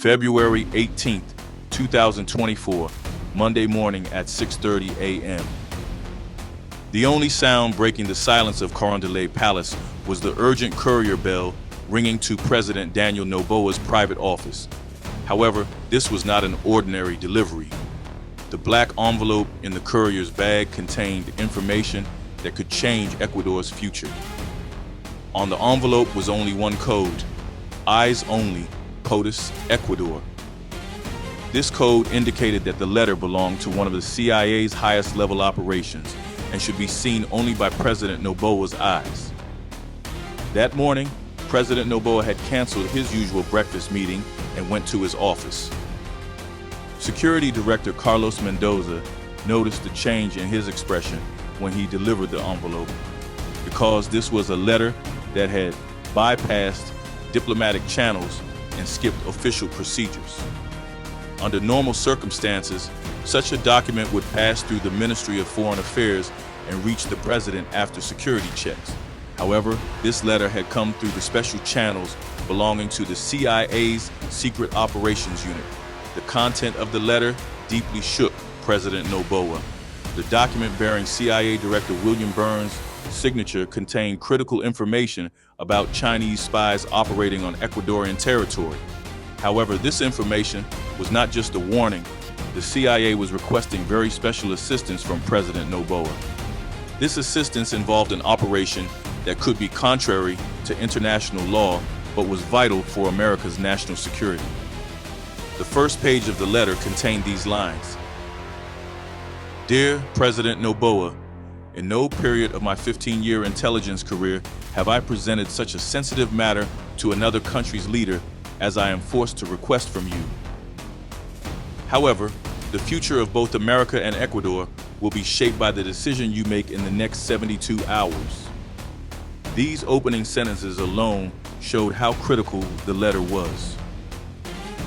February 18th, 2024, Monday morning at 6:30 a.m. The only sound breaking the silence of Carondelet Palace was the urgent courier bell ringing to President Daniel Noboa's private office. However, this was not an ordinary delivery. The black envelope in the courier's bag contained information that could change Ecuador's future. On the envelope was only one code: eyes only, POTUS, Ecuador. This code indicated that the letter belonged to one of the CIA's highest level operations and should be seen only by President Noboa's eyes. That morning, President Noboa had canceled his usual breakfast meeting and went to his office. Security Director Carlos Mendoza noticed the change in his expression when he delivered the envelope, because this was a letter that had bypassed diplomatic channels and skipped official procedures. Under normal circumstances, such a document would pass through the Ministry of Foreign Affairs and reach the president after security checks. However, this letter had come through the special channels belonging to the CIA's Secret Operations Unit. The content of the letter deeply shook President Noboa. The document bearing CIA Director William Burns' signature contained critical information about Chinese spies operating on Ecuadorian territory. However, this information was not just a warning. The CIA was requesting very special assistance from President Noboa. This assistance involved an operation that could be contrary to international law, but was vital for America's national security. The first page of the letter contained these lines: Dear President Noboa, in no period of my 15-year intelligence career have I presented such a sensitive matter to another country's leader as I am forced to request from you. However, the future of both America and Ecuador will be shaped by the decision you make in the next 72 hours. These opening sentences alone showed how critical the letter was.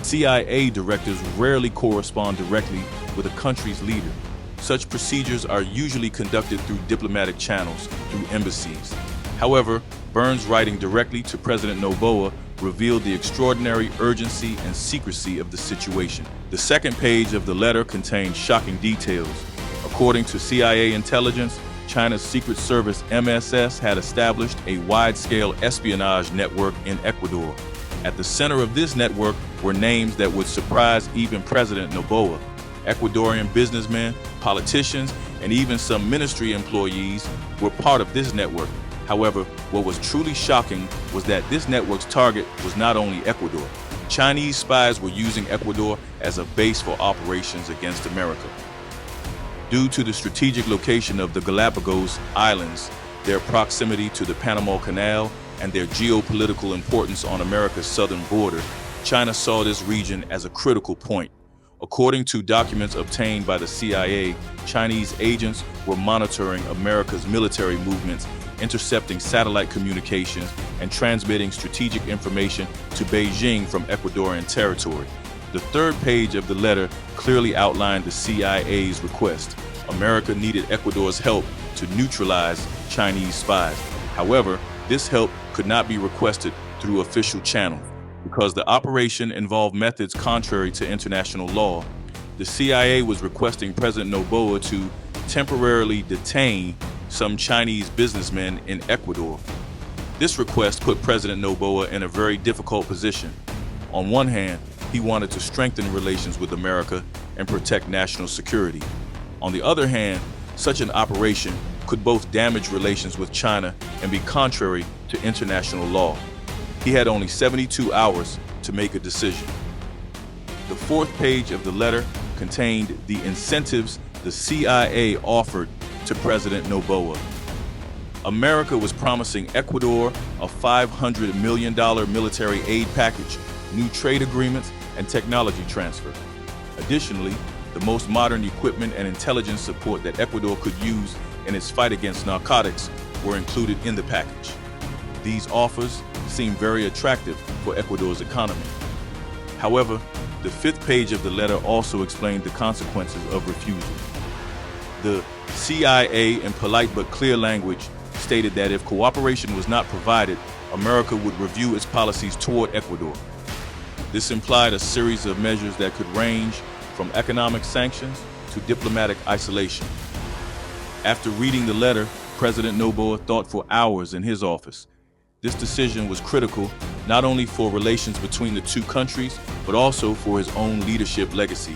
CIA directors rarely correspond directly with a country's leader. Such procedures are usually conducted through diplomatic channels, through embassies. However, Burns writing directly to President Noboa revealed the extraordinary urgency and secrecy of the situation. The second page of the letter contained shocking details. According to CIA intelligence, China's Secret Service MSS had established a wide-scale espionage network in Ecuador. At the center of this network were names that would surprise even President Noboa. Ecuadorian businessmen, politicians, and even some ministry employees were part of this network. However, what was truly shocking was that this network's target was not only Ecuador. Chinese spies were using Ecuador as a base for operations against America. Due to the strategic location of the Galapagos Islands, their proximity to the Panama Canal, and their geopolitical importance on America's southern border, China saw this region as a critical point. According to documents obtained by the CIA, Chinese agents were monitoring America's military movements, intercepting satellite communications, and transmitting strategic information to Beijing from Ecuadorian territory. The third page of the letter clearly outlined the CIA's request. America needed Ecuador's help to neutralize Chinese spies. However, this help could not be requested through official channel. Because the operation involved methods contrary to international law, the CIA was requesting President Noboa to temporarily detain some Chinese businessmen in Ecuador. This request put President Noboa in a very difficult position. On one hand, he wanted to strengthen relations with America and protect national security. On the other hand, such an operation could both damage relations with China and be contrary to international law. He had only 72 hours to make a decision. The fourth page of the letter contained the incentives the CIA offered to President Noboa. America was promising Ecuador a $500 million military aid package, new trade agreements, and technology transfer. Additionally, the most modern equipment and intelligence support that Ecuador could use in its fight against narcotics were included in the package. These offers seemed very attractive for Ecuador's economy. However, the fifth page of the letter also explained the consequences of refusal. The CIA, in polite but clear language, stated that if cooperation was not provided, America would review its policies toward Ecuador. This implied a series of measures that could range from economic sanctions to diplomatic isolation. After reading the letter, President Noboa thought for hours in his office. This decision was critical not only for relations between the two countries, but also for his own leadership legacy.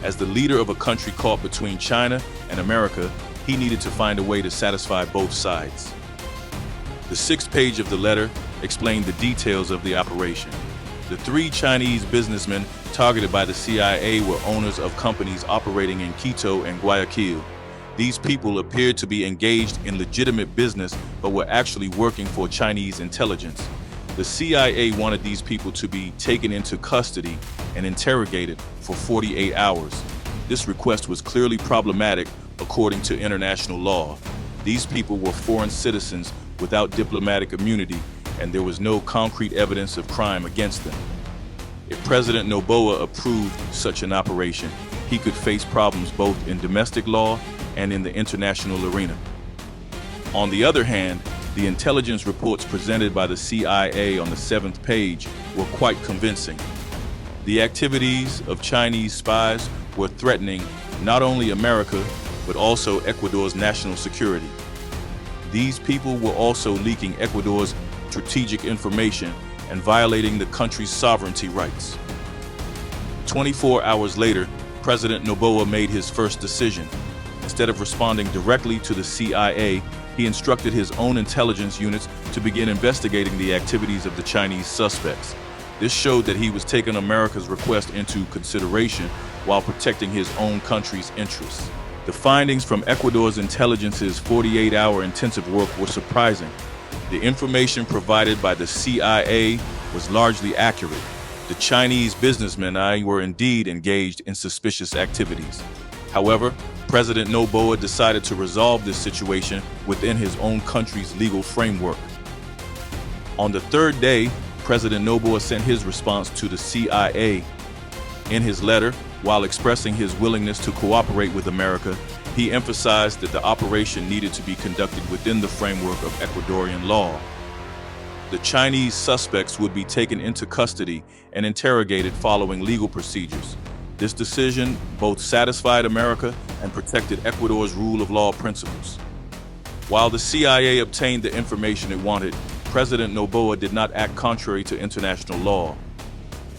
As the leader of a country caught between China and America, he needed to find a way to satisfy both sides. The sixth page of the letter explained the details of the operation. The three Chinese businessmen targeted by the CIA were owners of companies operating in Quito and Guayaquil. These people appeared to be engaged in legitimate business, but were actually working for Chinese intelligence. The CIA wanted these people to be taken into custody and interrogated for 48 hours. This request was clearly problematic according to international law. These people were foreign citizens without diplomatic immunity, and there was no concrete evidence of crime against them. If President Noboa approved such an operation, he could face problems both in domestic law and in the international arena. On the other hand, the intelligence reports presented by the CIA on the seventh page were quite convincing. The activities of Chinese spies were threatening not only America, but also Ecuador's national security. These people were also leaking Ecuador's strategic information and violating the country's sovereignty rights. 24 hours later, President Noboa made his first decision. Instead of responding directly to the CIA, he instructed his own intelligence units to begin investigating the activities of the Chinese suspects. This showed that he was taking America's request into consideration while protecting his own country's interests. The findings from Ecuador's intelligence's 48-hour intensive work were surprising. The information provided by the CIA was largely accurate. The Chinese businessmen were indeed engaged in suspicious activities. However, President Noboa decided to resolve this situation within his own country's legal framework. On the third day, President Noboa sent his response to the CIA. In his letter, while expressing his willingness to cooperate with America, he emphasized that the operation needed to be conducted within the framework of Ecuadorian law. The Chinese suspects would be taken into custody and interrogated following legal procedures. This decision both satisfied America and protected Ecuador's rule of law principles. While the CIA obtained the information it wanted, President Noboa did not act contrary to international law.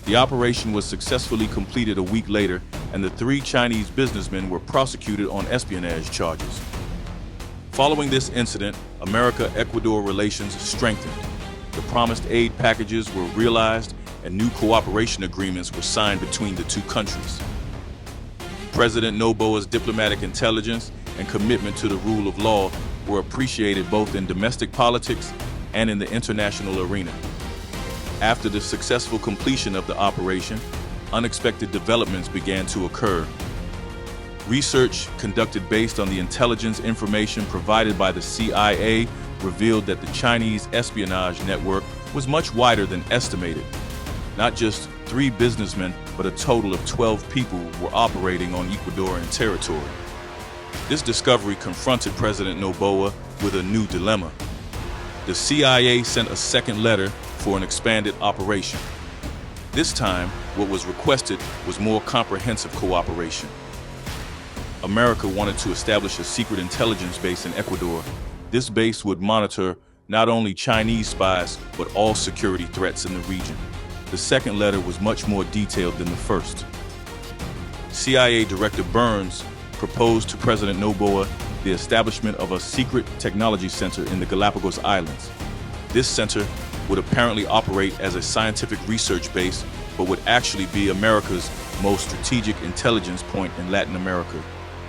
The operation was successfully completed a week later, and the three Chinese businessmen were prosecuted on espionage charges. Following this incident, America-Ecuador relations strengthened. The promised aid packages were realized, and new cooperation agreements were signed between the two countries. President Noboa's diplomatic intelligence and commitment to the rule of law were appreciated both in domestic politics and in the international arena. After the successful completion of the operation, unexpected developments began to occur. Research conducted based on the intelligence information provided by the CIA revealed that the Chinese espionage network was much wider than estimated. Not just 3 businessmen, but a total of 12 people were operating on Ecuadorian territory. This discovery confronted President Noboa with a new dilemma. The CIA sent a second letter for an expanded operation. This time, what was requested was more comprehensive cooperation. America wanted to establish a secret intelligence base in Ecuador. This base would monitor not only Chinese spies, but all security threats in the region. The second letter was much more detailed than the first. CIA Director Burns proposed to President Noboa the establishment of a secret technology center in the Galapagos Islands. This center would apparently operate as a scientific research base, but would actually be America's most strategic intelligence point in Latin America.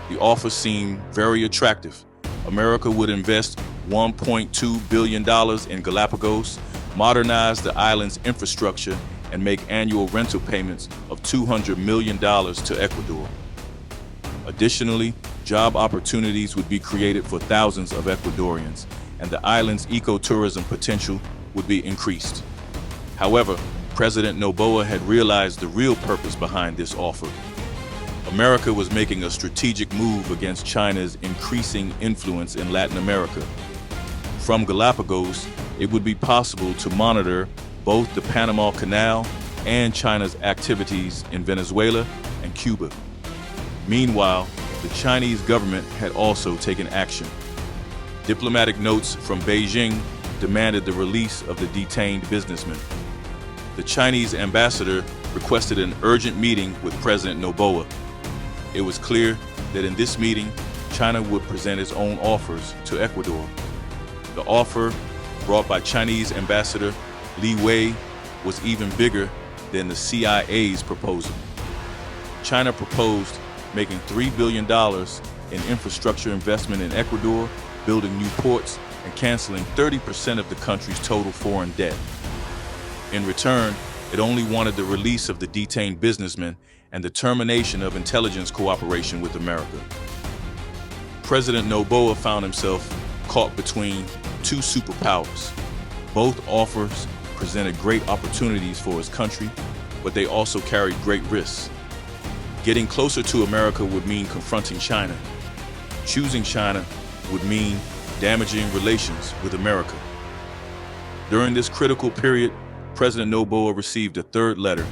The offer seemed very attractive. America would invest $1.2 billion in Galapagos, modernize the island's infrastructure, and make annual rental payments of $200 million to Ecuador. Additionally, job opportunities would be created for thousands of Ecuadorians, and the island's ecotourism potential would be increased. However, President Noboa had realized the real purpose behind this offer. America was making a strategic move against China's increasing influence in Latin America. From Galapagos, it would be possible to monitor both the Panama Canal and China's activities in Venezuela and Cuba. Meanwhile, the Chinese government had also taken action. Diplomatic notes from Beijing demanded the release of the detained businessmen. The Chinese ambassador requested an urgent meeting with President Noboa. It was clear that in this meeting, China would present its own offers to Ecuador. The offer brought by Chinese Ambassador Li Wei was even bigger than the CIA's proposal. China proposed making $3 billion in infrastructure investment in Ecuador, building new ports, and canceling 30% of the country's total foreign debt. In return, it only wanted the release of the detained businessmen and the termination of intelligence cooperation with America. President Noboa found himself caught between two superpowers. Both offers presented great opportunities for his country, but they also carried great risks. Getting closer to America would mean confronting China. Choosing China would mean damaging relations with America. During this critical period, President Noboa received a third letter.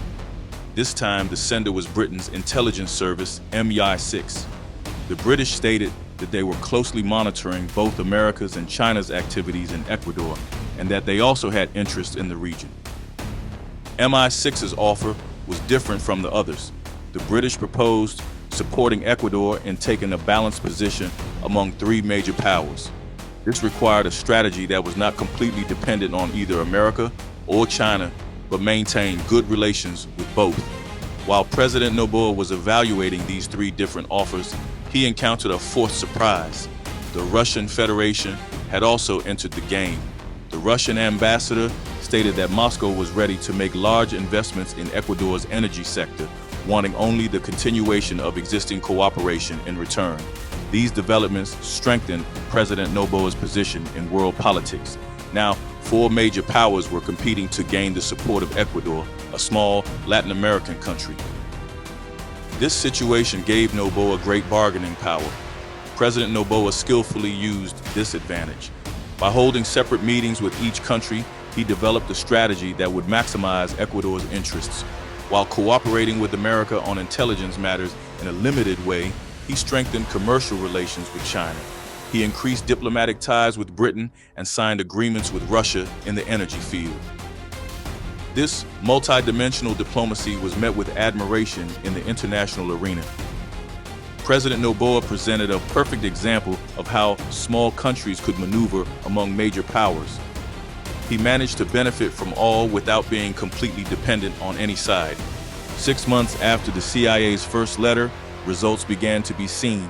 This time, the sender was Britain's intelligence service, MI6. The British stated that they were closely monitoring both America's and China's activities in Ecuador, and that they also had interest in the region. MI6's offer was different from the others. The British proposed supporting Ecuador in taking a balanced position among three major powers. This required a strategy that was not completely dependent on either America or China, but maintained good relations with both. While President Noboa was evaluating these three different offers, he encountered a fourth surprise. The Russian Federation had also entered the game. The Russian ambassador stated that Moscow was ready to make large investments in Ecuador's energy sector, wanting only the continuation of existing cooperation in return. These developments strengthened President Noboa's position in world politics. Now, four major powers were competing to gain the support of Ecuador, a small Latin American country. This situation gave Noboa great bargaining power. President Noboa skillfully used this advantage. By holding separate meetings with each country, he developed a strategy that would maximize Ecuador's interests. While cooperating with America on intelligence matters in a limited way, he strengthened commercial relations with China. He increased diplomatic ties with Britain and signed agreements with Russia in the energy field. This multi-dimensional diplomacy was met with admiration in the international arena. President Noboa presented a perfect example of how small countries could maneuver among major powers. He managed to benefit from all without being completely dependent on any side. 6 months after the CIA's first letter, results began to be seen.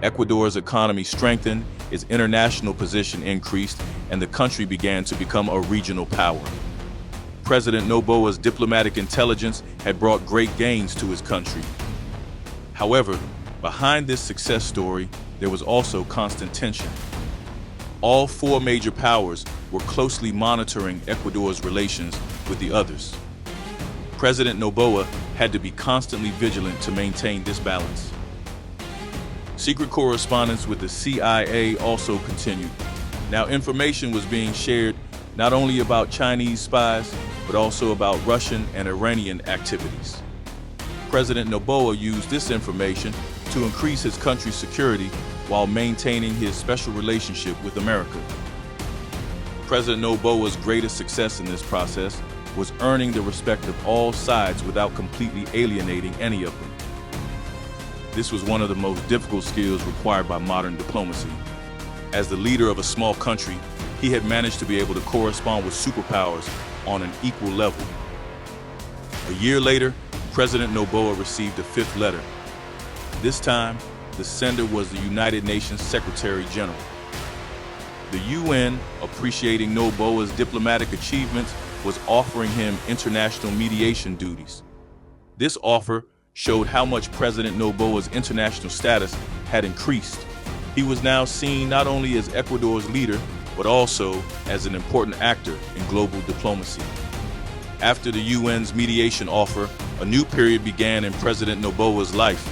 Ecuador's economy strengthened, its international position increased, and the country began to become a regional power. President Noboa's diplomatic intelligence had brought great gains to his country. However, behind this success story, there was also constant tension. All four major powers were closely monitoring Ecuador's relations with the others. President Noboa had to be constantly vigilant to maintain this balance. Secret correspondence with the CIA also continued. Now, information was being shared not only about Chinese spies, but also about Russian and Iranian activities. President Noboa used this information to increase his country's security while maintaining his special relationship with America. President Noboa's greatest success in this process was earning the respect of all sides without completely alienating any of them. This was one of the most difficult skills required by modern diplomacy. As the leader of a small country, he had managed to be able to correspond with superpowers on an equal level. A year later, President Noboa received a fifth letter. This time, the sender was the United Nations Secretary General. The UN, appreciating Noboa's diplomatic achievements, was offering him international mediation duties. This offer showed how much President Noboa's international status had increased. He was now seen not only as Ecuador's leader, but also as an important actor in global diplomacy. After the UN's mediation offer, a new period began in President Noboa's life.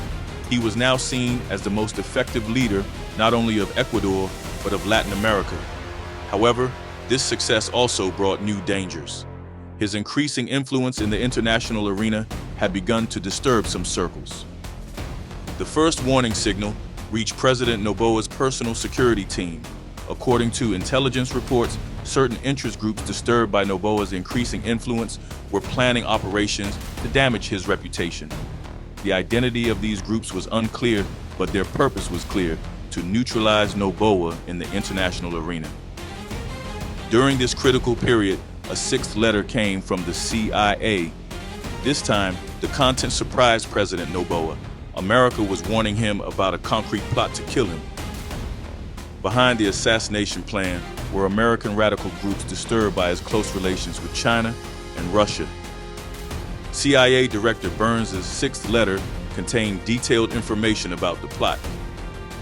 He was now seen as the most effective leader, not only of Ecuador, but of Latin America. However, this success also brought new dangers. His increasing influence in the international arena had begun to disturb some circles. The first warning signal reached President Noboa's personal security team. According to intelligence reports, certain interest groups disturbed by Noboa's increasing influence were planning operations to damage his reputation. The identity of these groups was unclear, but their purpose was clear: to neutralize Noboa in the international arena. During this critical period, a sixth letter came from the CIA. This time, the content surprised President Noboa. America was warning him about a concrete plot to kill him. Behind the assassination plan were American radical groups disturbed by his close relations with China and Russia. CIA Director Burns' sixth letter contained detailed information about the plot.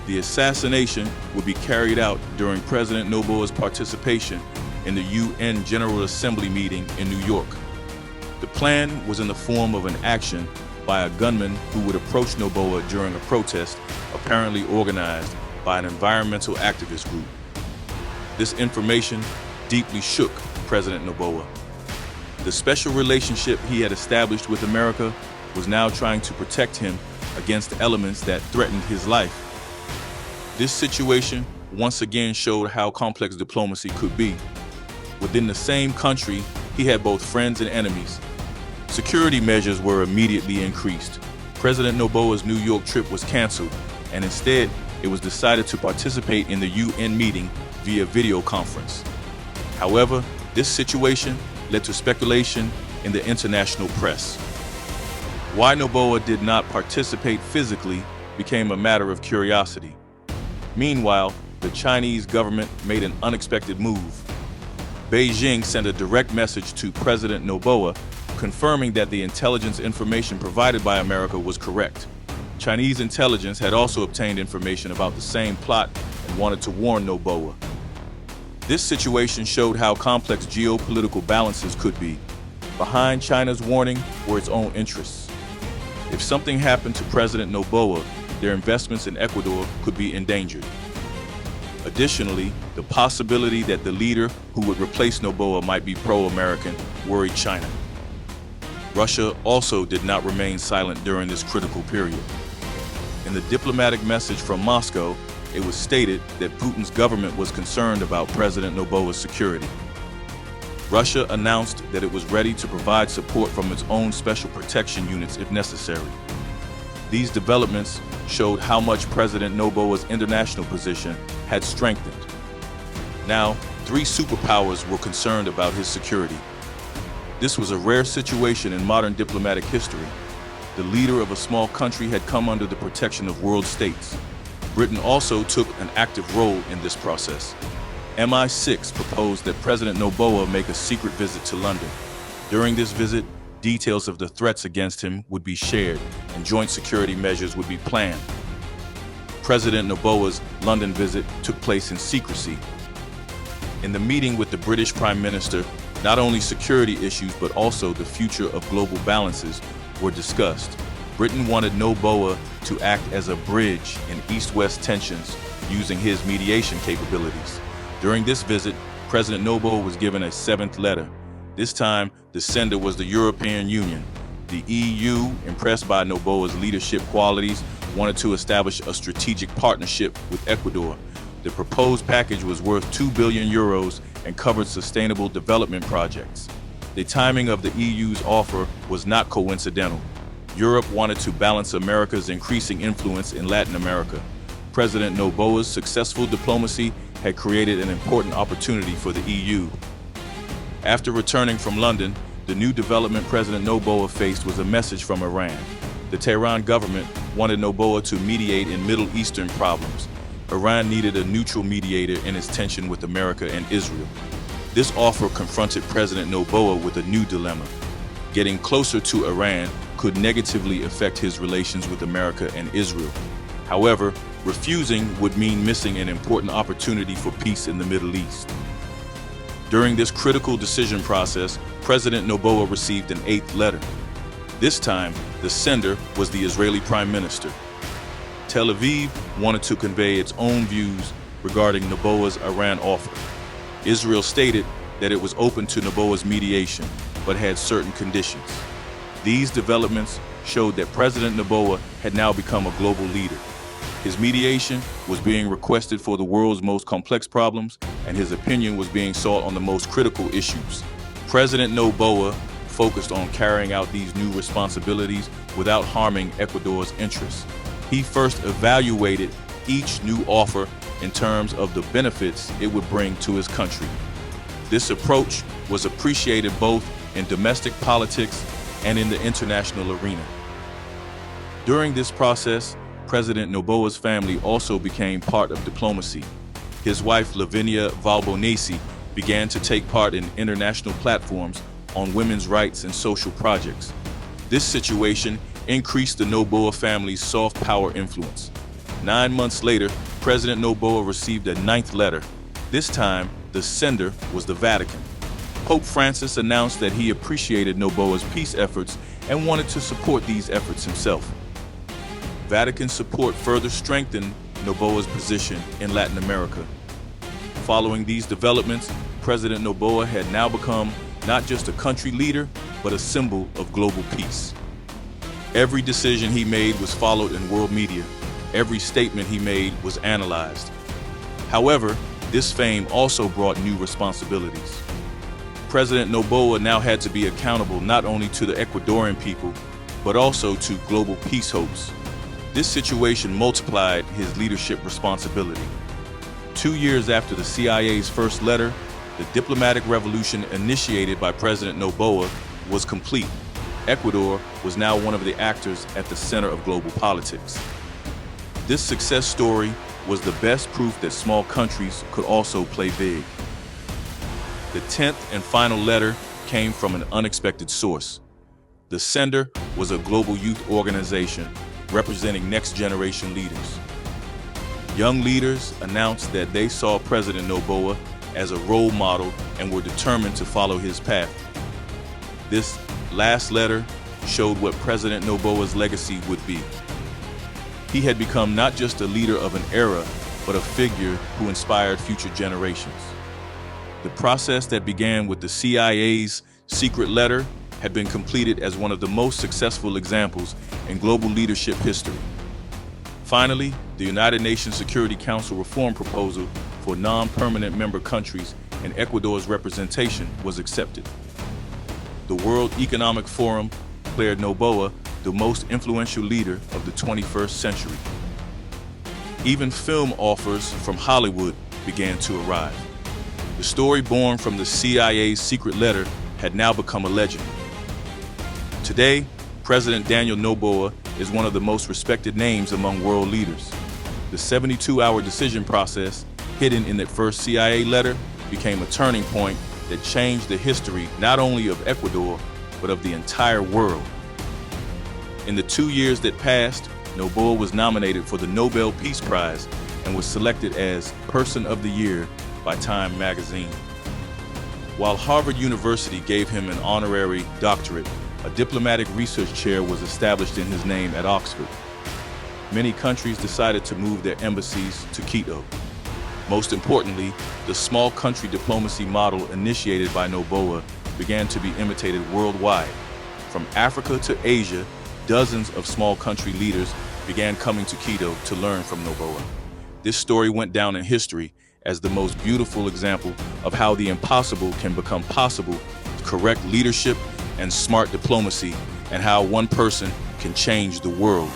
The assassination would be carried out during President Noboa's participation in the UN General Assembly meeting in New York. The plan was in the form of an action by a gunman who would approach Noboa during a protest apparently organized by an environmental activist group. This information deeply shook President Noboa. The special relationship he had established with America was now trying to protect him against elements that threatened his life. This situation once again showed how complex diplomacy could be. Within the same country, he had both friends and enemies. Security measures were immediately increased. President Noboa's New York trip was canceled, and instead, it was decided to participate in the UN meeting via video conference. However, this situation led to speculation in the international press. Why Noboa did not participate physically became a matter of curiosity. Meanwhile, the Chinese government made an unexpected move. Beijing sent a direct message to President Noboa confirming that the intelligence information provided by America was correct. Chinese intelligence had also obtained information about the same plot and wanted to warn Noboa. This situation showed how complex geopolitical balances could be. Behind China's warning were its own interests. If something happened to President Noboa, their investments in Ecuador could be endangered. Additionally, the possibility that the leader who would replace Noboa might be pro-American worried China. Russia also did not remain silent during this critical period. In the diplomatic message from Moscow, it was stated that Putin's government was concerned about President Noboa's security. Russia announced that it was ready to provide support from its own special protection units if necessary. These developments showed how much President Noboa's international position had strengthened. Now, 3 superpowers were concerned about his security. This was a rare situation in modern diplomatic history. The leader of a small country had come under the protection of world states. Britain also took an active role in this process. MI6 proposed that President Noboa make a secret visit to London. During this visit, details of the threats against him would be shared and joint security measures would be planned. President Noboa's London visit took place in secrecy. In the meeting with the British Prime Minister, not only security issues but also the future of global balances were discussed. Britain wanted Noboa to act as a bridge in East-West tensions using his mediation capabilities. During this visit, President Noboa was given a 7th letter. This time, the sender was the European Union. The EU, impressed by Noboa's leadership qualities, wanted to establish a strategic partnership with Ecuador. The proposed package was worth 2 billion euros and covered sustainable development projects. The timing of the EU's offer was not coincidental. Europe wanted to balance America's increasing influence in Latin America. President Noboa's successful diplomacy had created an important opportunity for the EU. After returning from London, the new development President Noboa faced was a message from Iran. The Tehran government wanted Noboa to mediate in Middle Eastern problems. Iran needed a neutral mediator in its tension with America and Israel. This offer confronted President Noboa with a new dilemma. Getting closer to Iran could negatively affect his relations with America and Israel. However, refusing would mean missing an important opportunity for peace in the Middle East. During this critical decision process, President Noboa received an 8th letter. This time, the sender was the Israeli Prime Minister. Tel Aviv wanted to convey its own views regarding Noboa's Iran offer. Israel stated that it was open to Noboa's mediation. but had certain conditions. These developments showed that President Noboa had now become a global leader. His mediation was being requested for the world's most complex problems, and his opinion was being sought on the most critical issues. President Noboa focused on carrying out these new responsibilities without harming Ecuador's interests. He first evaluated each new offer in terms of the benefits it would bring to his country. This approach was appreciated both in domestic politics and in the international arena. During this process, President Noboa's family also became part of diplomacy. His wife, Lavinia Valbonesi, began to take part in international platforms on women's rights and social projects. This situation increased the Noboa family's soft power influence. 9 months later, President Noboa received a 9th letter. This time, the sender was the Vatican. Pope Francis announced that he appreciated Noboa's peace efforts and wanted to support these efforts himself. Vatican support further strengthened Noboa's position in Latin America. Following these developments, President Noboa had now become not just a country leader, but a symbol of global peace. Every decision he made was followed in world media. Every statement he made was analyzed. However, this fame also brought new responsibilities. President Noboa now had to be accountable not only to the Ecuadorian people, but also to global peace hopes. This situation multiplied his leadership responsibility. 2 years after the CIA's first letter, the diplomatic revolution initiated by President Noboa was complete. Ecuador was now one of the actors at the center of global politics. This success story was the best proof that small countries could also play big. The 10th and final letter came from an unexpected source. The sender was a global youth organization representing next-generation leaders. Young leaders announced that they saw President Noboa as a role model and were determined to follow his path. This last letter showed what President Noboa's legacy would be. He had become not just a leader of an era, but a figure who inspired future generations. The process that began with the CIA's secret letter had been completed as one of the most successful examples in global leadership history. Finally, the United Nations Security Council reform proposal for non-permanent member countries and Ecuador's representation was accepted. The World Economic Forum declared Noboa the most influential leader of the 21st century. Even film offers from Hollywood began to arrive. The story born from the CIA's secret letter had now become a legend. Today, President Daniel Noboa is one of the most respected names among world leaders. The 72-hour decision process, hidden in that first CIA letter, became a turning point that changed the history not only of Ecuador, but of the entire world. In the 2 years that passed, Noboa was nominated for the Nobel Peace Prize and was selected as Person of the Year by Time magazine. While Harvard University gave him an honorary doctorate, a diplomatic research chair was established in his name at Oxford. Many countries decided to move their embassies to Quito. Most importantly, the small country diplomacy model initiated by Noboa began to be imitated worldwide. From Africa to Asia, dozens of small country leaders began coming to Quito to learn from Noboa. This story went down in history as the most beautiful example of how the impossible can become possible with correct leadership and smart diplomacy, and how one person can change the world.